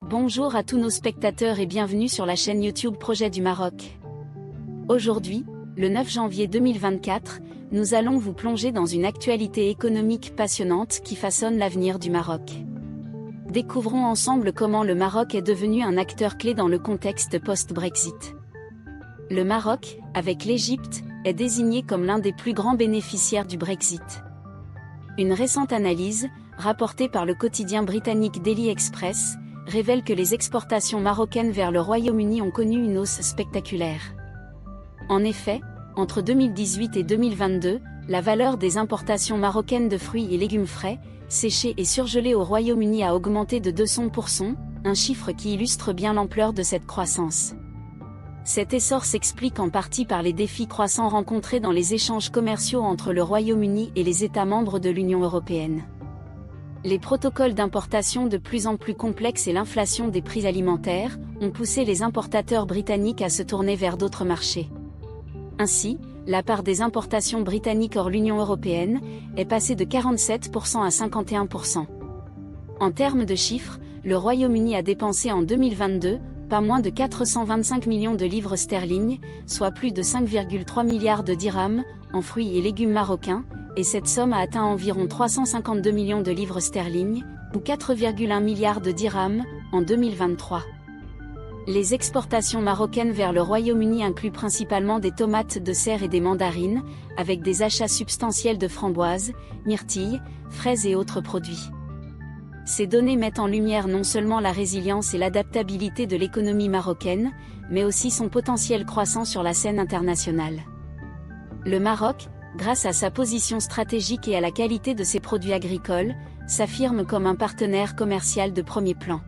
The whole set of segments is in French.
Bonjour à tous nos spectateurs et bienvenue sur la chaîne YouTube Projet du Maroc. Aujourd'hui, le 9 janvier 2024, nous allons vous plonger dans une actualité économique passionnante qui façonne l'avenir du Maroc. Découvrons ensemble comment le Maroc est devenu un acteur clé dans le contexte post-Brexit. Le Maroc, avec l'Égypte, est désigné comme l'un des plus grands bénéficiaires du Brexit. Une récente analyse, rapportée par le quotidien britannique Daily Express, révèle que les exportations marocaines vers le Royaume-Uni ont connu une hausse spectaculaire. En effet, entre 2018 et 2022, la valeur des importations marocaines de fruits et légumes frais, séchés et surgelés au Royaume-Uni a augmenté de 200%, un chiffre qui illustre bien l'ampleur de cette croissance. Cet essor s'explique en partie par les défis croissants rencontrés dans les échanges commerciaux entre le Royaume-Uni et les États membres de l'Union européenne. Les protocoles d'importation de plus en plus complexes et l'inflation des prix alimentaires ont poussé les importateurs britanniques à se tourner vers d'autres marchés. Ainsi, la part des importations britanniques hors l'Union européenne est passée de 47% à 51%. En termes de chiffres, le Royaume-Uni a dépensé en 2022 pas moins de 425 millions de livres sterling, soit plus de 5,3 milliards de dirhams, en fruits et légumes marocains, et cette somme a atteint environ 352 millions de livres sterling, ou 4,1 milliards de dirhams, en 2023. Les exportations marocaines vers le Royaume-Uni incluent principalement des tomates de serre et des mandarines, avec des achats substantiels de framboises, myrtilles, fraises et autres produits. Ces données mettent en lumière non seulement la résilience et l'adaptabilité de l'économie marocaine, mais aussi son potentiel croissant sur la scène internationale. Le Maroc, grâce à sa position stratégique et à la qualité de ses produits agricoles, s'affirme comme un partenaire commercial de premier plan.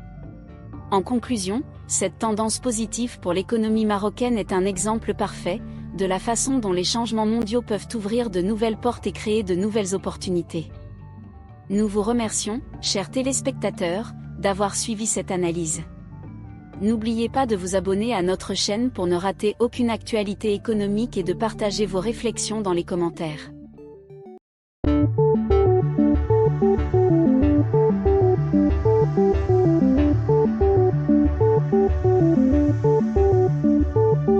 En conclusion, cette tendance positive pour l'économie marocaine est un exemple parfait de la façon dont les changements mondiaux peuvent ouvrir de nouvelles portes et créer de nouvelles opportunités. Nous vous remercions, chers téléspectateurs, d'avoir suivi cette analyse. N'oubliez pas de vous abonner à notre chaîne pour ne rater aucune actualité économique et de partager vos réflexions dans les commentaires.